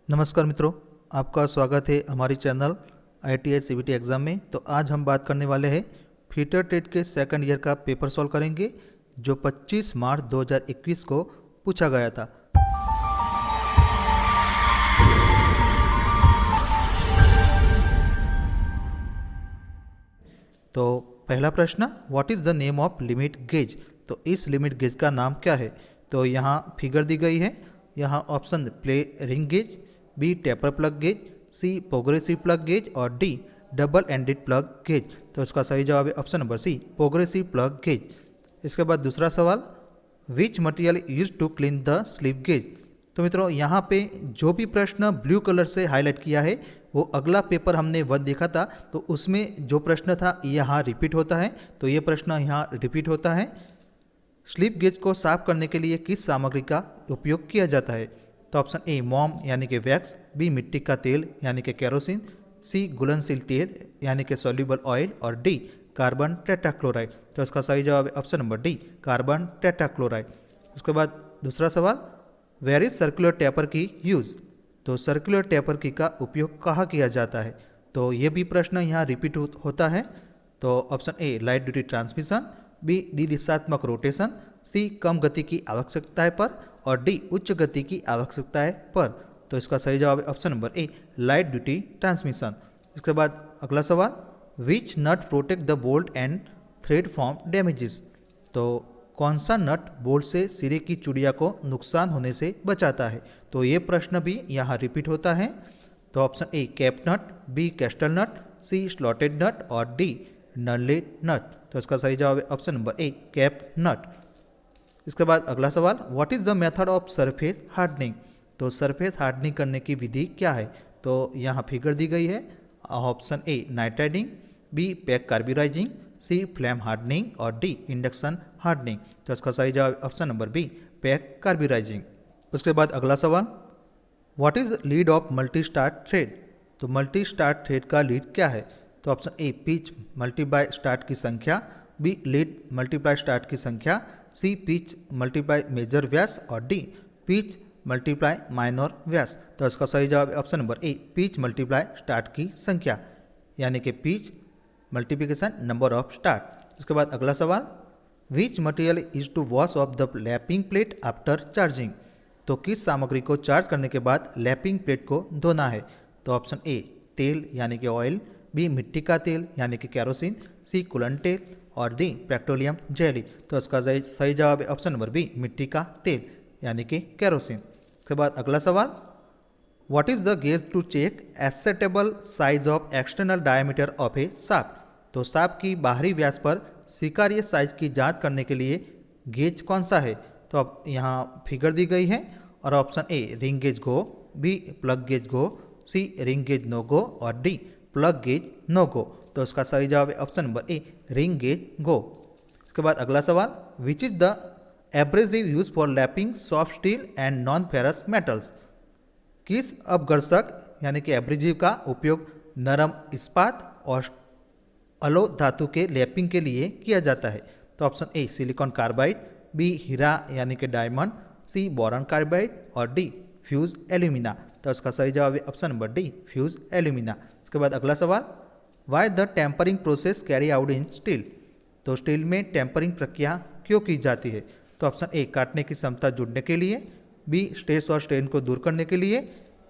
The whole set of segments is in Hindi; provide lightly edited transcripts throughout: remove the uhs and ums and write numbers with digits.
नमस्कार मित्रों, आपका स्वागत है हमारी चैनल ITI CBT एग्ज़ाम में। तो आज हम बात करने वाले हैं फिटर टेट के सेकंड ईयर का पेपर सॉल्व करेंगे जो 25 मार्च 2021 को पूछा गया था। तो पहला प्रश्न, what is the name of limit gauge. तो इस लिमिट गेज का नाम क्या है। तो यहाँ फिगर दी गई है। यहाँ option plain ring gauge, B taper plug gauge, C progressive plug gauge और D double ended plug gauge. तो इसका सही जवाब है option number C, progressive plug gauge. इसके बाद दूसरा सवाल, which material use to clean the slip gauge. तो मित्रों यहाँ पे जो भी प्रश्न ब्लू कलर से हाईलाइट किया है वो अगला पेपर हमने वह देखा था, तो उसमें जो प्रश्न था यहाँ रिपीट होता है। तो ये प्रश्न यहाँ रिपीट होता है। स्लिप गेज को साफ करने के लिए किस सामग्री का उपयोग किया जाता है। तो ऑप्शन ए मोम यानी कि वैक्स, बी मिट्टी का तेल यानी कि केरोसिन, सी घुलनशील तेल यानी कि सॉल्युबल ऑयल और डी कार्बन टेट्राक्लोराइड। तो इसका सही जवाब है option number D, carbon tetrachloride. उसके बाद दूसरा सवाल, वेयर इज सर्कुलर टेपर की यूज। तो सर्कुलर टेपर की का उपयोग कहाँ किया जाता है। तो ये भी प्रश्न यहाँ रिपीट होता है। तो option A light duty transmission, B दिशात्मक रोटेशन, सी कम गति की आवश्यकताएं पर और डी उच्च गति की आवश्यकताएं पर। तो इसका सही जवाब है option number A, light duty transmission. इसके बाद अगला सवाल, which nut protect the bolt and thread from damages. तो कौन सा नट बोल्ट से सिरे की चूड़िया को नुकसान होने से बचाता है। तो ये प्रश्न भी यहाँ रिपीट होता है। तो option A cap nut, B castle nut, C slotted nut और डी नलेट नट। तो इसका सही जवाब है option number A, cap nut. इसके बाद अगला सवाल, what is the method of surface hardening. तो सरफेस हार्डनिंग करने की विधि क्या है। तो यहाँ फिगर दी गई है। Option A nitriding, B pack carburizing, C flame hardening और डी इंडक्शन हार्डनिंग। तो इसका सही जवाब option number B, pack carburizing. उसके बाद अगला सवाल, what is lead of multi start thread. तो मल्टी स्टार्ट थ्रेड का लीड क्या है। तो option A pitch multiply start की संख्या, बी लीड मल्टीप्लाई स्टार्ट की संख्या, सी पिच मल्टीप्लाई मेजर व्यास और डी पिच मल्टीप्लाई माइनर व्यास। तो इसका सही जवाब है option number A, pitch multiply start की संख्या यानी कि pitch multiplication number of start. उसके बाद अगला सवाल, which material is to wash off the lapping plate after charging. तो किस सामग्री को चार्ज करने के बाद लैपिंग प्लेट को धोना है। तो ऑप्शन ए तेल यानी कि ऑयल, बी मिट्टी का तेल यानी कि केरोसिन, सी कूलेंट तेल और डी पेट्रोलियम जेली। तो इसका सही जवाब है ऑप्शन नंबर बी, मिट्टी का तेल यानी कि केरोसिन। उसके बाद अगला सवाल, what is the gauge to check acceptable size of external diameter of a shaft. तो शाफ्ट की बाहरी व्यास पर स्वीकार्य साइज की जांच करने के लिए गेज कौन सा है। तो अब यहाँ फिगर दी गई है और option A ring gauge go, B plug gauge go, C ring gauge no go और D plug gauge no go. तो इसका सही जवाब है option number A, ring gauge go. उसके बाद अगला सवाल, which is the abrasive use for lapping soft steel and non ferrous metals. किस अपघर्षक यानी कि एब्रेसिव का उपयोग नरम इस्पात और अलो धातु के लैपिंग के लिए किया जाता है। तो option A silicon carbide, B हीरा यानी कि डायमंड, सी बोरॉन कार्बाइड और डी फ्यूज एल्यूमिना। तो इसका सही जवाब है option number D, fuse alumina. उसके बाद अगला सवाल, why the tempering process carry out in steel. तो स्टील में टेम्परिंग प्रक्रिया क्यों की जाती है। तो ऑप्शन ए काटने की क्षमता जुड़ने के लिए, बी स्ट्रेस और स्ट्रेन को दूर करने के लिए,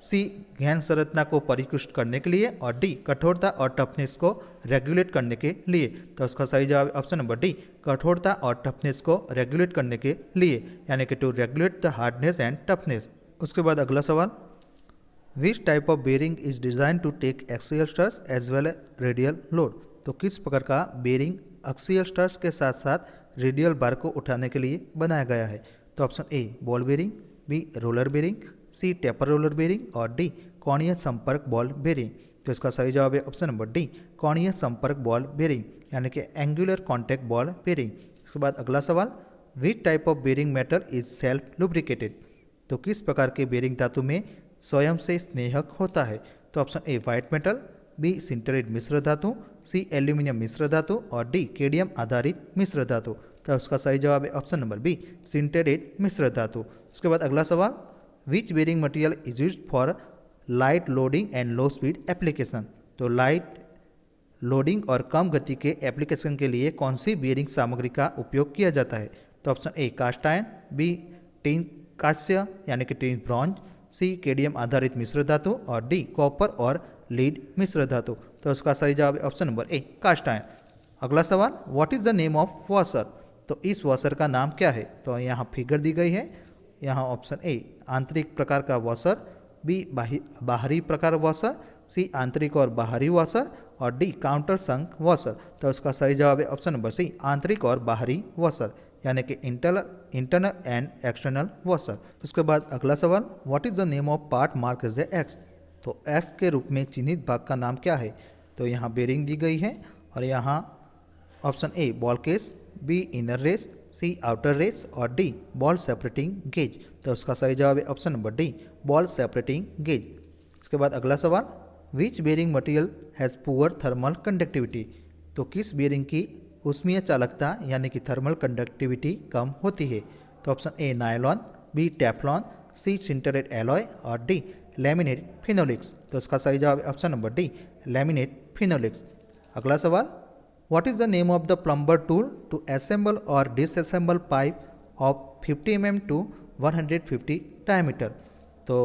सी गहन संरचना को परिपुष्ट करने के लिए और डी कठोरता और टफनेस को रेगुलेट करने के लिए। तो उसका सही जवाब ऑप्शन नंबर डी, कठोरता और टफनेस को रेगुलेट करने के लिए यानी कि to regulate the hardness and toughness. उसके बाद अगला सवाल, which type of bearing is design to take axial stress as well as radial load. तो किस प्रकार का बेरिंग एक्सियल स्ट्रेस के साथ साथ रेडियल बार को उठाने के लिए बनाया गया है। तो option A ball bearing, B roller bearing, C taper roller bearing और डी कोणीय संपर्क बॉल बेरिंग। तो इसका सही जवाब है ऑप्शन नंबर डी, कोणीय संपर्क बॉल बेरिंग यानी कि एंगुलर कॉन्टैक्ट बॉल बेरिंग। इसके बाद अगला सवाल, which type of bearing metal is self lubricated. तो किस प्रकार के बेरिंग धातु में स्वयं से स्नेहक होता है। तो option A white metal, B sintered मिश्र धातु, सी एल्यूमिनियम मिश्र धातु और डी केडियम आधारित मिश्र धातु। तो उसका सही जवाब है ऑप्शन नंबर बी, सिंटरेट मिश्र धातु। उसके बाद अगला सवाल, which bearing material is used for light loading and low speed application. तो लाइट लोडिंग और कम गति के एप्लीकेशन के लिए कौन सी बियरिंग सामग्री का उपयोग किया जाता है? तो option A cast iron, B tin कांस्य यानी कि टिन ब्रॉन्ज, सी केडियम आधारित मिश्र धातु और डी कॉपर और लीड मिश्र धातु। तो उसका सही जवाब है option number A cast iron. अगला सवाल, what is the name of washer? तो इस वॉशर का नाम क्या है? तो यहाँ फिगर दी गई है। यहाँ ऑप्शन ए आंतरिक प्रकार का वॉशर, बी बाहरी प्रकार वॉशर, सी आंतरिक और बाहरी वॉशर और डी काउंटर संक वॉशर। तो उसका सही जवाब है ऑप्शन नंबर सी आंतरिक और बाहरी वॉशर यानी कि इंटरनल एंड एक्सटर्नल वॉशर। उसके बाद अगला सवाल, what is the name of part mark as a X? तो एक्स के रूप में चिन्हित भाग का नाम क्या है? तो यहाँ बेरिंग दी गई है और यहाँ option A ball case, B inner race, C outer race और डी बॉल सेपरेटिंग गेज। तो उसका सही जवाब है option number D ball separating cage. इसके बाद अगला सवाल, which bearing material has poor thermal conductivity? तो किस बेरिंग की ऊष्मीय चालकता यानी कि थर्मल कंडक्टिविटी कम होती है? तो option A nylon, B Teflon, C sintered alloy और डी लैमिनेट फिनोलिक्स। तो उसका सही जवाब है option number D laminate phenolics. अगला सवाल, what is the name of the plumber tool to assemble और disassemble pipe of 50 mm to 150 diameter? तो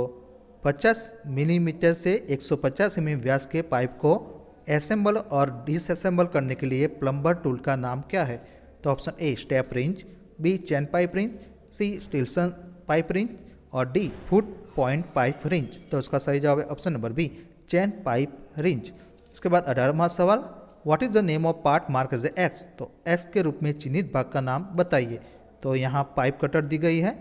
50 मिलीमीटर से 150 mm व्यास के पाइप को असेंबल और डिसअसेंबल करने के लिए प्लम्बर टूल का नाम क्या है? तो option A step wrench, B chain pipe wrench, C Stillson pipe wrench और D foot point pipe wrench. तो उसका सही जवाब है option number B chain pipe wrench. इसके बाद 18वां सवाल, what is the name of part mark as X? तो एक्स के रूप में चिन्हित भाग का नाम बताइए। तो यहाँ पाइप कटर दी गई है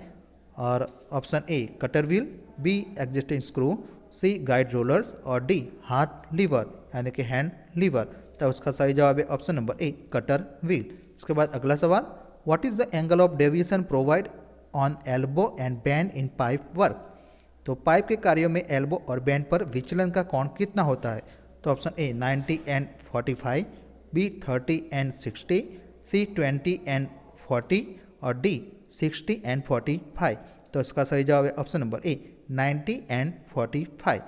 और option A cutter wheel, B existing screw, C guide rollers और डी हाथ लीवर यानी कि हैंड लीवर। तो उसका सही जवाब है option number A cutter wheel. इसके बाद अगला सवाल, what is the angle of deviation provide on elbow and band in pipe work? तो पाइप के कार्यों में एल्बो और बैंड पर विचलन का कोण कितना होता है? तो option A 90 and 45, B 30 and 60, C 20 and 40 और डी 60 एंड 45। तो इसका सही जवाब है ऑप्शन नंबर ए 90 एंड 45।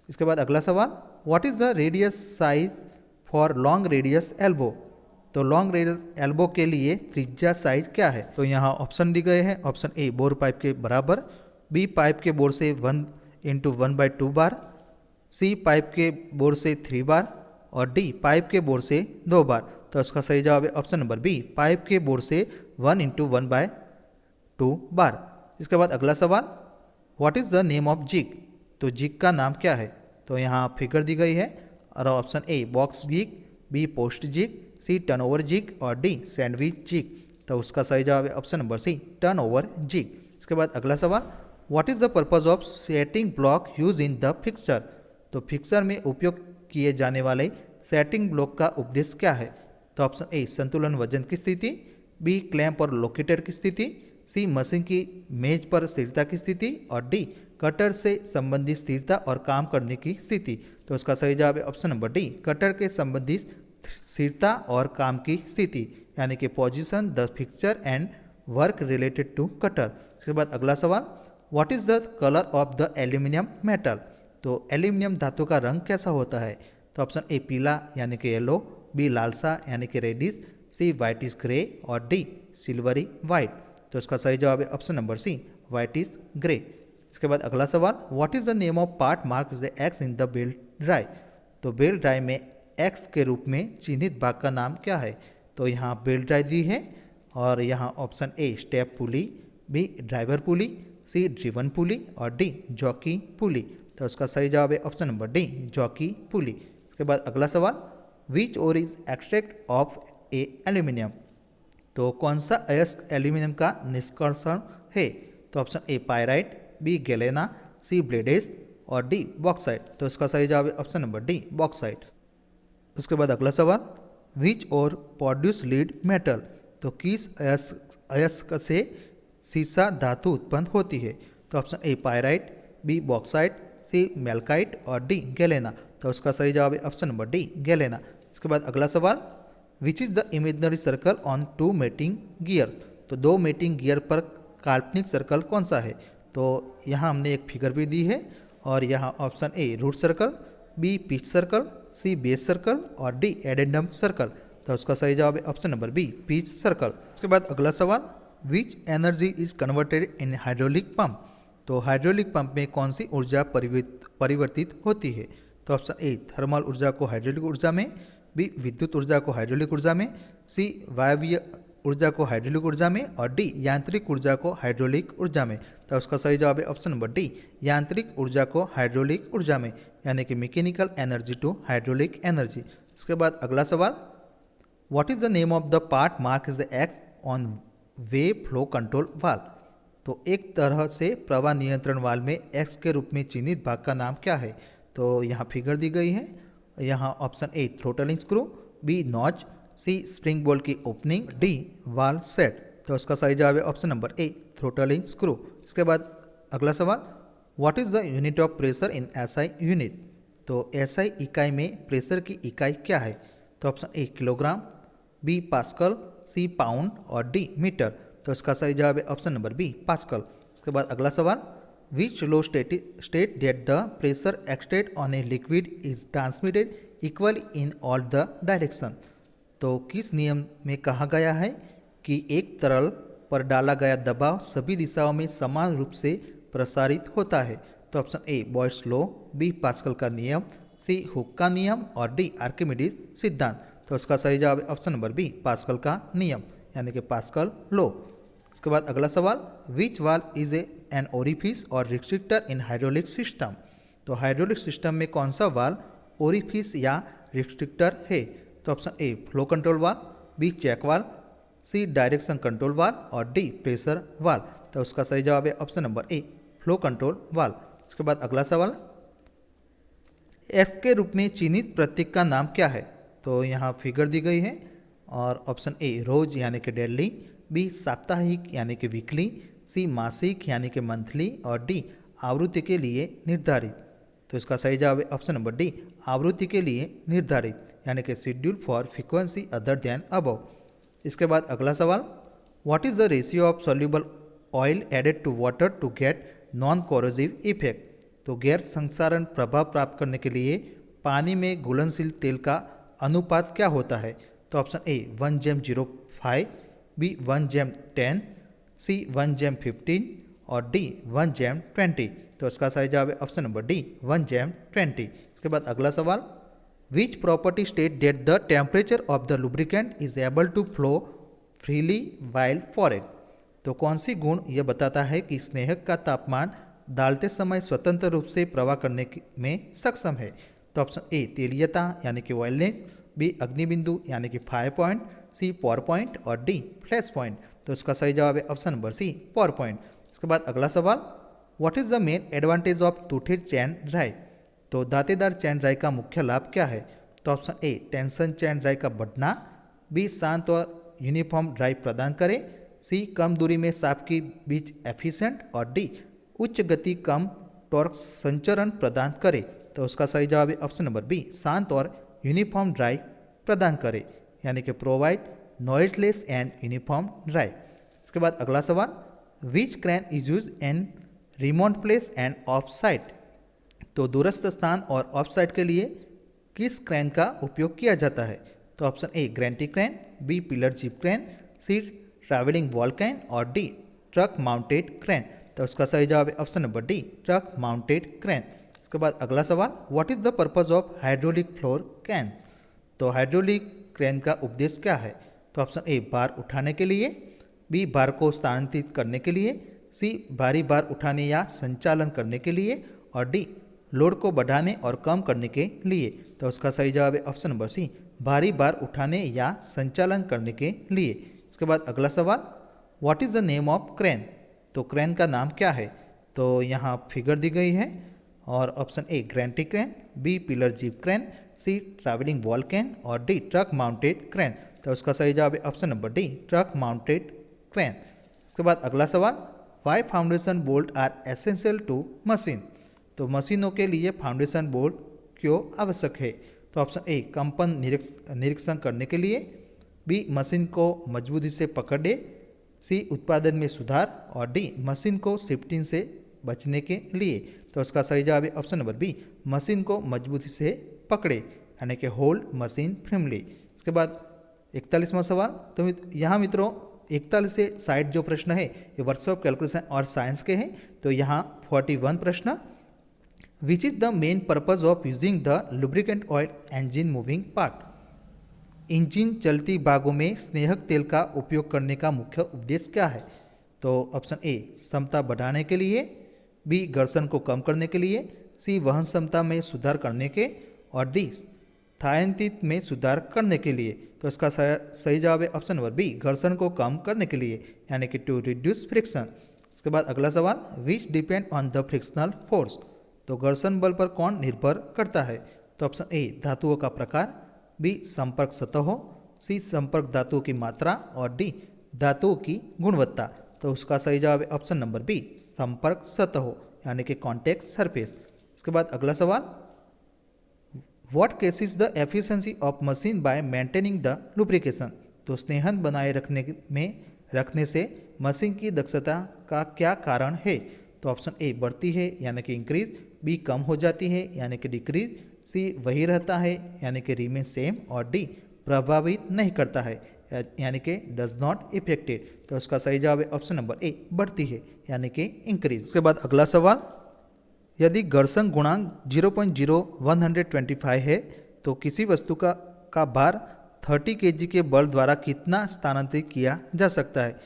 इसके बाद अगला सवाल, what is the radius size for long radius elbow? तो लॉन्ग रेडियस एल्बो के लिए त्रिज्या साइज क्या है? तो यहाँ ऑप्शन दी गए हैं। ऑप्शन ए बोर पाइप के बराबर, बी पाइप के बोर से 1 × 1/2 बार, सी पाइप के बोर से 3 बार और डी पाइप के बोर से 2 बार। तो इसका सही जवाब है ऑप्शन नंबर बी पाइप के बोर से 1 × 1/2 बार। इसके बाद अगला सवाल, what is the name of jig? तो जिग का नाम क्या है? तो यहाँ फिगर दी गई है और option A box jig, B post jig, C turnover jig और डी सैंडविच जिग। तो उसका सही जवाब है option number C turnover jig. इसके बाद अगला सवाल, what is the purpose of setting block use in the fixer? तो फिक्सर में उपयोग किए जाने वाले सेटिंग ब्लॉक का उद्देश्य क्या है? तो ऑप्शन ए संतुलन वजन की स्थिति, बी क्लैंप और लोकेटर की स्थिति, सी मशीन की मेज पर स्थिरता की स्थिति और डी कटर से संबंधित स्थिरता और काम करने की स्थिति। तो उसका सही जवाब है ऑप्शन नंबर डी कटर के संबंधित स्थिरता और काम की स्थिति यानी कि position the fixture and work related to cutter. इसके बाद अगला सवाल, what is the colour of the aluminium metal? तो एल्यूमिनियम धातु का रंग कैसा होता है? तो ऑप्शन ए पीला यानी कि येलो, बी लालसा यानी कि रेडिश, सी वाइटिश ग्रे और डी सिल्वरी वाइट। तो इसका सही जवाब है option number C whitish grey. इसके बाद अगला सवाल, what is the name of part mark the X in the belt drive? तो बेल्ट ड्राई में एक्स के रूप में चिन्हित भाग का नाम क्या है? तो यहाँ बेल्ट ड्राई दी है और यहाँ option A step pulley, B driver pulley, C driven pulley और डी जॉकी पुली। तो उसका सही जवाब है option number D jockey pulley. इसके बाद अगला सवाल, which ore is extract of a aluminium? तो कौन सा अयस्क एल्यूमिनियम का निष्कर्षण है? तो option A pyrite, B galena, C blende और डी बॉक्साइट। तो इसका सही जवाब है ऑप्शन नंबर डी बॉक्साइट। उसके बाद अगला सवाल, which ore produce lead metal? तो किस अयस्क से सीसा धातु उत्पन्न होती है? तो option A pyrite, B bauxite, C malachite और डी गैलेना। तो उसका सही जवाब है ऑप्शन नंबर डी गैलेना। इसके बाद अगला सवाल, which is the imaginary circle on 2 mating gears? तो 2 मेटिंग गियर पर काल्पनिक सर्कल कौन सा है? तो यहाँ हमने एक फिगर भी दी है और यहाँ option A root circle, B pitch circle, C base circle और डी एडेंडम सर्कल। तो उसका सही जवाब है option number B pitch circle. उसके बाद अगला सवाल, which energy is converted in hydraulic pump. तो हाइड्रोलिक पंप में कौन सी ऊर्जा परिवर्तित होती है। तो ऑप्शन ए थर्मल ऊर्जा को हाइड्रोलिक ऊर्जा में, बी विद्युत ऊर्जा को हाइड्रोलिक ऊर्जा में, सी वायवीय ऊर्जा को हाइड्रोलिक ऊर्जा में और डी यांत्रिक ऊर्जा को हाइड्रोलिक ऊर्जा में। तो उसका सही जवाब है ऑप्शन नंबर डी यांत्रिक ऊर्जा को हाइड्रोलिक ऊर्जा में, यानी कि mechanical energy to hydraulic energy. इसके बाद अगला सवाल, what is the name of the part mark is the X on way flow control valve. तो एक तरह से प्रवाह नियंत्रण वाल्व में एक्स के रूप में चिन्हित भाग का नाम क्या है। तो यहाँ फिगर दी गई है, यहाँ option A throttling screw, B notch, C spring bolt की ओपनिंग, डी वाल्व सेट। तो उसका सही जवाब है option number A throttling screw. इसके बाद अगला सवाल, what is the unit of pressure in SI unit. तो एसआई इकाई में प्रेशर की इकाई क्या है। तो option A kilogram, B pascal, C pound और डी मीटर। तो इसका सही जवाब है ऑप्शन नंबर बी पास्कल। इसके बाद अगला सवाल, which law state that the pressure extracted on a liquid is transmitted equally in all the direction. तो किस नियम में कहा गया है कि एक तरल पर डाला गया दबाव सभी दिशाओं में समान रूप से प्रसारित होता है। तो option A Boyle's law, B Pascal का नियम, सी हुक का नियम और डी आर्किमिडीज सिद्धांत। तो उसका सही जवाब है ऑप्शन नंबर बी पास्कल का नियम, यानी कि पास्कल लॉ। इसके बाद अगला सवाल, which valve is an orifice or restrictor in hydraulic system. तो हाइड्रोलिक सिस्टम में कौन सा वाल्व ओरिफिस या रिस्ट्रिक्टर है। तो option A flow control valve, B check valve, C direction control valve और डी प्रेशर वाल्व। तो उसका सही जवाब है option number A flow control valve. इसके बाद अगला सवाल, एक्स के रूप में चिन्हित प्रतीक का नाम क्या है। तो यहाँ फिगर दी गई है और ऑप्शन ए रोज यानी कि डेली, बी साप्ताहिक यानी कि वीकली, सी मासिक यानी कि मंथली और डी आवृत्ति के लिए निर्धारित। तो इसका सही जवाब है ऑप्शन नंबर डी आवृत्ति के लिए निर्धारित, यानी कि schedule for frequency other than above. इसके बाद अगला सवाल, what is the ratio of soluble oil added to water to get non corrosive effect. तो गैर संक्षारण प्रभाव प्राप्त करने के लिए पानी में घुलनशील तेल का अनुपात क्या होता है। तो ऑप्शन ए 1:05, बी 1:10, सी 1:15 और डी 1:20। तो इसका सही जवाब है ऑप्शन नंबर डी 1:20। इसके बाद अगला सवाल, which property state that the temperature of the lubricant is able to flow freely while forced. तो कौन सी गुण यह बताता है कि स्नेहक का तापमान डालते समय स्वतंत्र रूप से प्रवाह करने में सक्षम है। तो ऑप्शन ए तेलीयता यानी कि ऑयलनेस, बी अग्निबिंदु यानी कि fire point, C power point और डी फ्लैश पॉइंट। तो इसका सही जवाब है option number C power point. इसके बाद अगला सवाल, what is the main advantage of toothed chain drive. तो दांतेदार चैन ड्राइव का मुख्य लाभ क्या है। तो ऑप्शन ए टेंशन चैन ड्राइव का बढ़ना, बी शांत और यूनिफॉर्म ड्राइव प्रदान करे, सी कम दूरी में शाफ्ट के बीच एफिशिएंट और डी उच्च गति कम टॉर्क संचरण प्रदान करे। तो उसका सही जवाब है ऑप्शन नंबर बी शांत और यूनिफॉर्म ड्राइव प्रदान करे, यानी कि provide noiseless and uniform drive. इसके बाद अगला सवाल, which crane is use in remote place and off site. तो दूरस्थ स्थान और ऑफ साइट के लिए किस क्रैन का उपयोग किया जाता है। तो option A gantry crane, B pillar jib crane, C travelling wall crane और डी ट्रक माउंटेड क्रैन। तो उसका सही जवाब है option number D truck mounted crane. इसके बाद अगला सवाल, what is the purpose of hydraulic floor crane. तो हाइड्रोलिक क्रैन का उद्देश्य क्या है। तो ऑप्शन ए भार उठाने के लिए, बी भार को स्थानांतरित करने के लिए, सी भारी भार उठाने या संचालन करने के लिए और डी लोड को बढ़ाने और कम करने के लिए। तो उसका सही जवाब है ऑप्शन नंबर सी भारी भार उठाने या संचालन करने के लिए। इसके बाद अगला सवाल, what is the name of crane. तो क्रैन का नाम क्या है। तो यहाँ फिगर दी गई है और option A gantry crane, B pillar jib crane, C travelling wall crane और डी ट्रक माउंटेड क्रैन। तो उसका सही जवाब है option number D truck mounted crane. इसके बाद अगला सवाल, why foundation bolt are essential to machine. तो मशीनों के लिए फाउंडेशन बोल्ट क्यों आवश्यक है। तो ऑप्शन ए कंपन निरीक्षण करने के लिए, बी मशीन को मजबूती से पकड़े, सी उत्पादन में सुधार और डी मशीन को शिफ्टिंग से बचने के लिए। तो उसका सही जवाब है ऑप्शन नंबर बी, मशीन को मजबूती से पकड़े, यानी कि होल्ड मशीन फर्मली। इसके बाद 41वां सवाल। तो यहाँ मित्रों 41 से 60 जो प्रश्न है ये वर्क्स ऑफ कैलकुलेशन और साइंस के हैं। तो यहाँ 41 प्रश्न, विच is the main purpose of using the lubricant oil engine moving part. Engine चलती भागों में स्नेहक तेल का उपयोग करने का मुख्य उद्देश्य क्या है। तो ऑप्शन ए क्षमता बढ़ाने के लिए, बी घर्षण को कम करने के लिए, सी वहन क्षमता में सुधार करने के, और डी स्थायित्व में सुधार करने के लिए। तो इसका सही जवाब है ऑप्शन नंबर बी, घर्षण को कम करने के लिए, यानी कि टू रिड्यूस फ्रिक्शन। इसके बाद अगला सवाल, विच depend on the frictional force. तो घर्षण बल पर कौन निर्भर करता है। तो ऑप्शन ए धातुओं का प्रकार, बी संपर्क सतहों, सी संपर्क धातुओं की मात्रा, और डी धातुओं की गुणवत्ता। तो उसका सही जवाब है ऑप्शन नंबर बी, संपर्क सतहों, यानी कि कॉन्टेक्ट सरफेस। इसके बाद अगला सवाल, what cases the efficiency of machine bye maintaining the lubrication. तो स्नेहन बनाए रखने से मशीन की दक्षता का क्या कारण है। तो ऑप्शन ए बढ़ती है, यानी कि इंक्रीज, बी कम हो जाती है, यानी कि डिक्रीज, सी वही रहता है, यानी कि रिमेन सेम, और डी प्रभावित नहीं करता है, यानी कि डज नॉट इफेक्टेड। तो उसका सही जवाब है ऑप्शन नंबर ए, बढ़ती है, यानी कि इंक्रीज। उसके बाद अगला सवाल, यदि घर्षण गुणांक 0.0125 है तो किसी वस्तु का भार 30 kg के बल द्वारा कितना स्थानांतरित किया जा सकता है।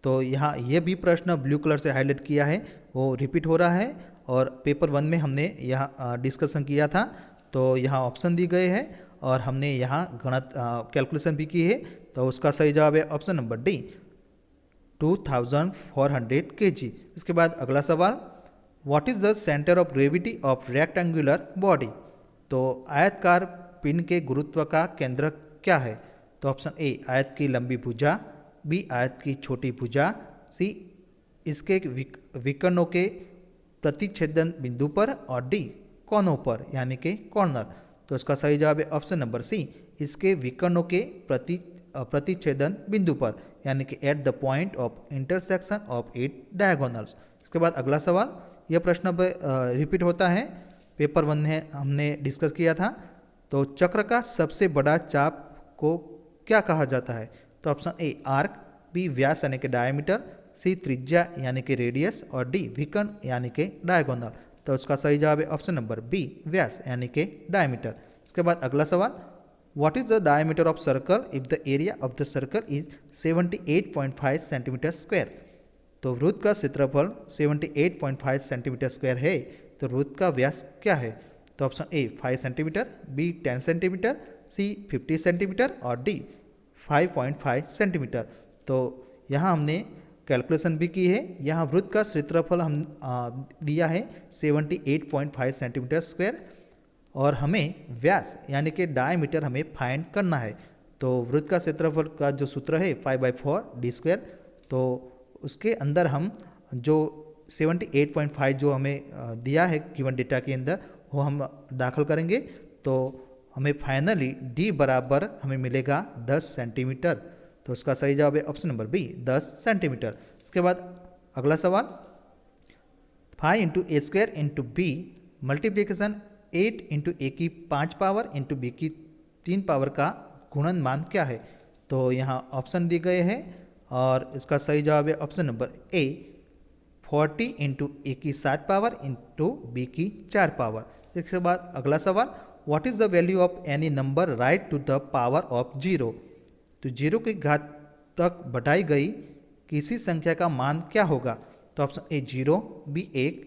तो यहाँ ये भी प्रश्न ब्लू कलर से हाईलाइट किया है, वो रिपीट हो रहा है, और पेपर 1 में हमने यहाँ डिस्कशन किया था। तो यहाँ ऑप्शन दी गए हैं और हमने यहाँ कैलकुलेशन भी की है। तो उसका सही जवाब है ऑप्शन नंबर डी, 2400 kg। इसके बाद अगला सवाल, what is the centre of gravity of rectangular body. तो आयतकार पिंड के गुरुत्व का केंद्र क्या है। तो ऑप्शन ए आयत की लंबी भुजा, बी आयत की छोटी भुजा, सी इसके विकर्णों के प्रतिच्छेदन बिंदु पर, और डी कोनों पर, यानी कि कॉर्नर। तो इसका सही जवाब है ऑप्शन नंबर सी, इसके विकर्णों के प्रतिच्छेदन बिंदु पर, यानी कि at the point of intersection of it diagonals. इसके बाद अगला सवाल, यह प्रश्न रिपीट होता है, पेपर 1 में हमने डिस्कस किया था। तो चक्र का सबसे बड़ा चाप को क्या कहा जाता है। तो ऑप्शन ए आर्क, बी व्यास यानी कि डायमीटर, सी त्रिज्या यानी कि रेडियस, और डी विकर्ण यानी कि डायगोनल। तो उसका सही जवाब है ऑप्शन नंबर बी, व्यास यानी कि डायमीटर। इसके बाद अगला सवाल, what is the diameter of circle if the area of the circle is 78.5 centimetre square. तो वृत्त का क्षेत्रफल 78.5 सेंटीमीटर स्क्वायर है, तो वृत्त का व्यास क्या है। तो option A 5 centimetre, B 10 centimetre, C 50 centimetre, और डी 5.5 सेंटीमीटर। तो यहाँ हमने कैलकुलेशन भी की है। यहाँ वृत्त का क्षेत्रफल हम दिया है 78.5 सेंटीमीटर स्क्वायर, और हमें व्यास यानी कि डायमीटर हमें फाइंड करना है। तो वृत्त का क्षेत्रफल का जो सूत्र है 5/4 डी स्क्वायर, तो उसके अंदर हम जो 78.5 जो हमें दिया है गिवन डेटा के अंदर, वो हम दाखिल करेंगे। तो हमें फाइनली डी बराबर हमें मिलेगा 10 सेंटीमीटर। तो उसका सही जवाब है ऑप्शन नंबर बी, 10 सेंटीमीटर। इसके बाद अगला सवाल, 5 into A square into B multiplication 8 into A की 5 पावर इंटू बी की 3 पावर का गुणनमान क्या है। तो यहाँ ऑप्शन दिए गए हैं, और इसका सही जवाब है option number A, 40 into A की 7 पावर इंटू बी की 4 पावर। इसके बाद अगला सवाल, what is the value of any number right to the power of 0। तो 0 की घात तक बढ़ाई गई किसी संख्या का मान क्या होगा। तो ऑप्शन ए 0, बी 1,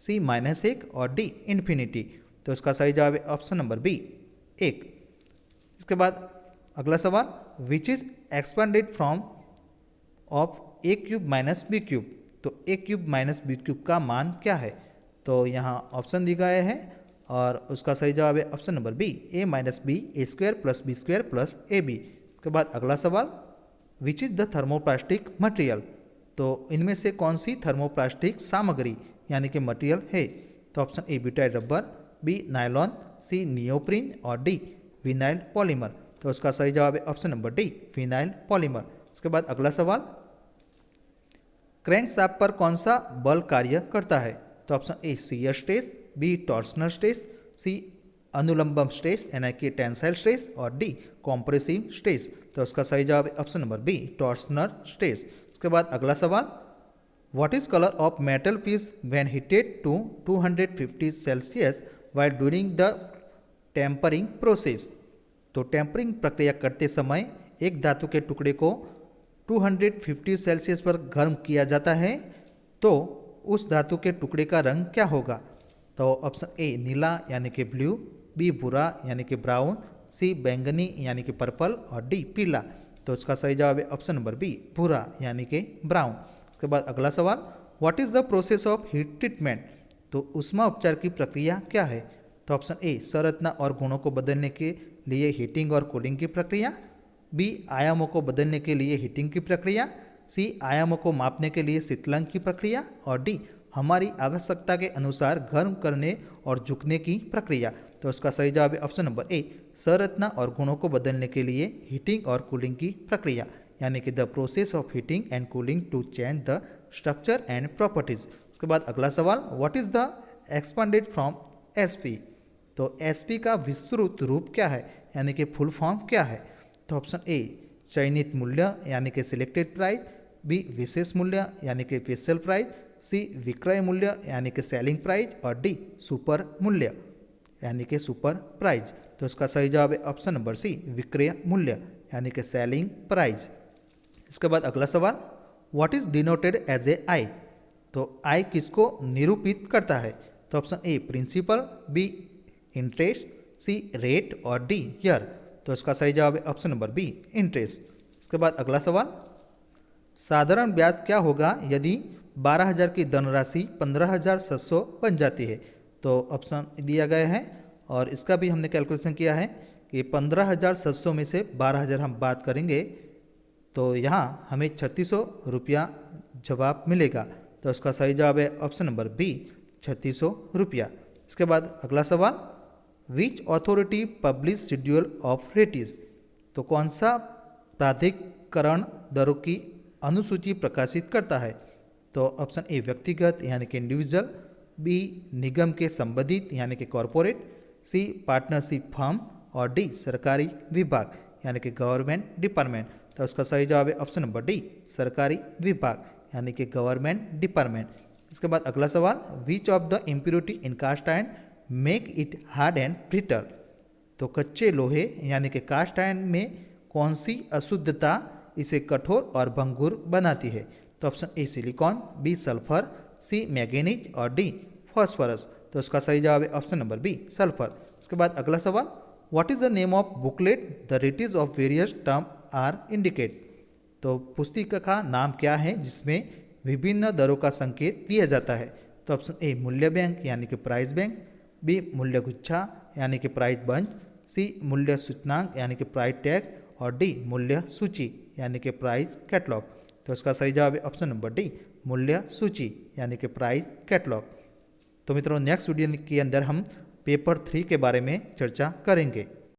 सी -1, और डी इन्फिनिटी। तो इसका सही जवाब है ऑप्शन नंबर बी, 1। इसके बाद अगला सवाल, which is expanded form of A cube minus B cube. तो A cube minus B cube का मान क्या है। तो यहाँ ऑप्शन दिए गए हैं, और उसका सही जवाब है option number B, A minus B A square plus B square plus A B. उसके बाद अगला सवाल, which is the thermoplastic material. तो इनमें से कौन सी थर्मोप्लास्टिक सामग्री यानी कि मटेरियल है। तो option A butyl rubber, B nylon, C neoprene, और डी विनाइल पॉलीमर। तो उसका सही जवाब है option number D, vinyl polymer. उसके बाद अगला सवाल, क्रैंकशाफ्ट पर कौन सा बल कार्य करता है? तो option A shear stress, B torsional stress, C अनुलंबम स्ट्रेस यानी कि टेंसाइल स्ट्रेस और डी कॉम्प्रेसिव स्ट्रेस। तो उसका सही जवाब है option number B torsional stress. उसके बाद अगला सवाल, what is colour of metal piece when heated to 250 Celsius while during the tempering process? तो टेम्परिंग प्रक्रिया करते समय एक धातु के टुकड़े को 250 सेल्सियस पर गर्म किया जाता है तो उस धातु के टुकड़े का रंग क्या होगा? तो ऑप्शन ए नीला यानी कि ब्लू, बी भूरा यानी कि ब्राउन, सी बैंगनी यानी कि पर्पल और डी पीला। तो उसका सही जवाब है ऑप्शन नंबर बी भूरा यानी कि ब्राउन। उसके बाद अगला सवाल, what is the process of heat treatment? तो ऊष्मा उपचार की प्रक्रिया क्या है? तो ऑप्शन ए संरचना और गुणों को बदलने के लिए हीटिंग और कूलिंग की प्रक्रिया, बी आयामों को बदलने के लिए हीटिंग की प्रक्रिया, सी आयामों को मापने के लिए शीतलन की प्रक्रिया और डी हमारी आवश्यकता के अनुसार गर्म करने और झुकने की प्रक्रिया। तो उसका सही जवाब है ऑप्शन नंबर ए संरचना और गुणों को बदलने के लिए हीटिंग और कूलिंग की प्रक्रिया यानी कि the process of heating and cooling to change the structure and properties. उसके बाद अगला सवाल, what is the expanded form SP? तो एसपी का विस्तृत रूप क्या है यानी कि फुल फॉर्म क्या है? तो ऑप्शन ए चयनित मूल्य यानी कि सिलेक्टेड प्राइस, बी विशेष मूल्य यानी कि स्पेशल प्राइस, सी विक्रय मूल्य यानी कि सेलिंग प्राइस और डी सुपर मूल्य यानी कि सुपर प्राइस। तो इसका सही जवाब है ऑप्शन नंबर सी विक्रय मूल्य यानी कि सेलिंग प्राइस। इसके बाद अगला सवाल, what is denoted as A I? तो आई किसको निरूपित करता है? तो option A principal, B interest, C rate और डी ईयर। तो इसका सही जवाब है ऑप्शन नंबर बी इंटरेस्ट। इसके बाद अगला सवाल, साधारण ब्याज क्या होगा यदि 12,000 की धनराशि 15,700 बन जाती है? तो ऑप्शन दिया गया है और इसका भी हमने कैलकुलेशन किया है कि 15,700 में से 12,000 हम बात करेंगे तो यहाँ हमें 3600 रुपया जवाब मिलेगा। तो इसका सही जवाब है ऑप्शन नंबर बी 3600 रुपया। इसके बाद अगला सवाल, विच अथॉरिटी पब्लिश शेड्यूल ऑफ रेटिस? तो कौन सा प्राधिकरण दरों की अनुसूची प्रकाशित करता है? तो ऑप्शन ए व्यक्तिगत यानी कि इंडिविजुअल, बी निगम के संबंधित यानी कि कॉरपोरेट, सी पार्टनरशिप फर्म और डी सरकारी विभाग यानी कि गवर्नमेंट डिपार्टमेंट। तो उसका सही जवाब है ऑप्शन नंबर डी सरकारी विभाग यानी कि गवर्नमेंट डिपार्टमेंट। इसके बाद अगला सवाल, which of the impurity in cast iron make it hard and brittle? तो कच्चे लोहे यानी कि कास्ट आयरन में कौन सी अशुद्धता इसे कठोर और भंगुर बनाती है? तो option A silicon, B sulphur, C manganese और डी फॉस्फोरस। तो उसका सही जवाब है ऑप्शन नंबर बी सल्फर। इसके बाद अगला सवाल, what is the name of booklet the rates of various term are indicate? तो पुस्तिका का नाम क्या है जिसमें विभिन्न दरों का संकेत दिया जाता है? तो ऑप्शन ए मूल्य बैंक यानी कि प्राइस बैंक, बी मूल्य गुच्छा यानी कि प्राइस बंच, सी मूल्य सूचनांक यानी कि प्राइस टैग और डी मूल्य सूची यानी कि प्राइस कैटलॉग। तो इसका सही जवाब है ऑप्शन नंबर डी मूल्य सूची यानी कि प्राइस कैटलॉग। तो मित्रों नेक्स्ट वीडियो के अंदर हम पेपर 3 के बारे में चर्चा करेंगे।